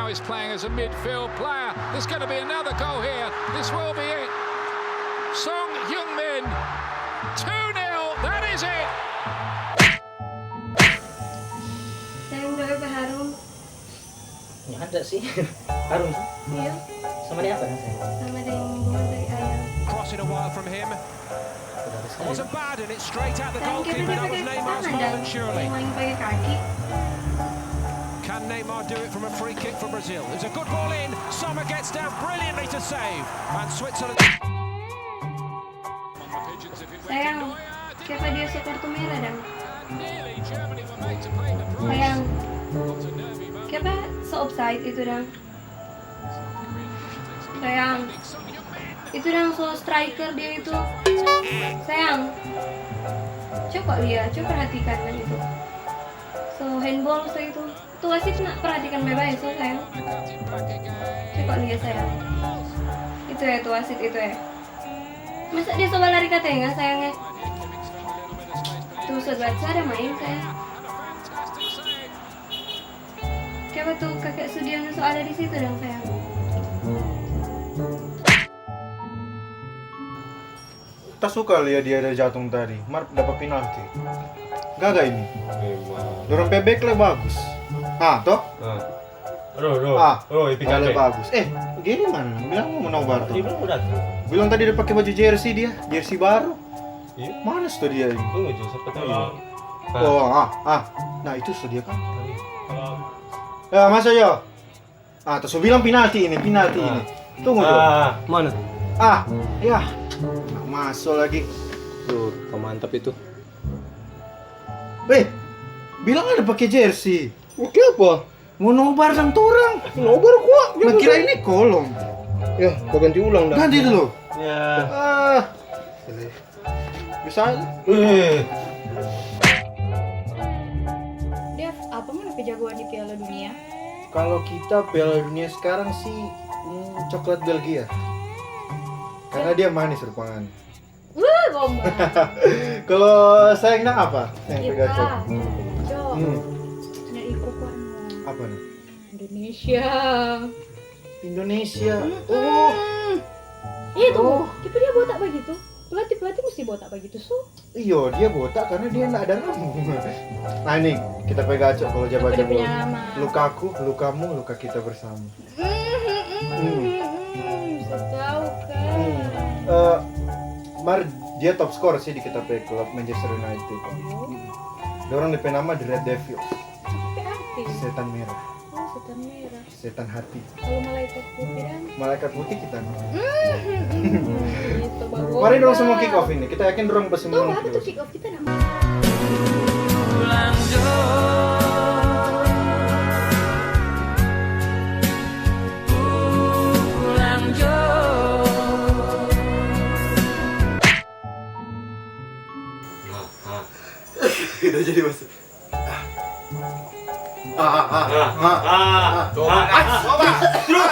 now is playing as a midfield player. There's going to be another goal here. This will be it. Song Heung-min, 2-0, that is it. Sayang doa Pak Harum. Ya ada sih. Harum sih. Iya, Sama dia apa saya? sama dengan hubungan dari ayah. Crossing a while from him. Wasn't bad and it's straight at the Sayang kita goalkeeper. dia That was pakai Neymar's tangan moment, dan surely. yang lain pakai kaki. Can Neymar do it from a free kick for Brazil? There's a good ball in. Sommer gets down brilliantly to save. And Switzerland... Sayang, kenapa dia kartu merah dan? Sayang, kenapa offside itu dan? Sayang, itu dan striker dia itu. Sayang, coba lihat, coba perhatikan kan itu. Handball itu. Tuh wasit nak perhatikan baik-baik sayang. Coba lihat sayang. Itu ya tuh wasit itu ya. Masa dia coba lari ke tengah sayangnya? Tuh sobat saya ada main saya. Coba tuh kakek Sudiano so ada di situ dong sayang. Tak suka lihat dia ada jatuh tadi. Mar dapat penalti. Gagal ini. Dorong bebek lah bagus. Toh? Kalau bagus. Gini mana? Bilang mau nobar tuh. Dia bilang udah tuh. Bilang tadi udah pakai baju jersey dia, jersey baru. Iya. Mana tuh dia ini? Tunggu aja siapa tahu. Nah itu tuh dia kan. Ya masa ya? Terus bilang penalti ini. Tunggu dong. Mana? Ya. Nggak masuk lagi. Tuh, mantap itu. Bilang ada pakai jersey. Oke apa? Mau nobar dan torang. Nobar kuat. Nah kira ini kolong. Ya, kau ganti ulang dah. Ganti dulu. Ya. Bisa aja. Dev, apa mana kejagoan di Piala Dunia? Kalau kita Piala Dunia sekarang sih coklat Belgia. Karena dia manis rupangan. Wah, gombal. Kalau sayangnya apa? Yang Kita, pegaco. Cok. Nah, ikut kok. Apa nih? Indonesia. Indonesia. Itu, tipe dia botak begitu. Pelatih mesti botak begitu, so. Iya, dia botak karena dia nggak ada rambut. Nah ini kita pegaco kalau Apa dia jabat-jabat. punya nama? Lukaku, lukamu, luka kita bersama. Bisa tahu kan. Mar dia top skor sih di kita klub Manchester United. Dorong DP nama The Red Devils. Sampai artis. Setan merah, Oh, setan merah. setan hati. Kalau malaikat putih kan. Malaikat putih kita. Itu bagus. Mari dorong semua kick off ini. Kita yakin dorong pasti Tuh, menang. apa tuh kick off kita nama? Udah jadi masuk. Gol.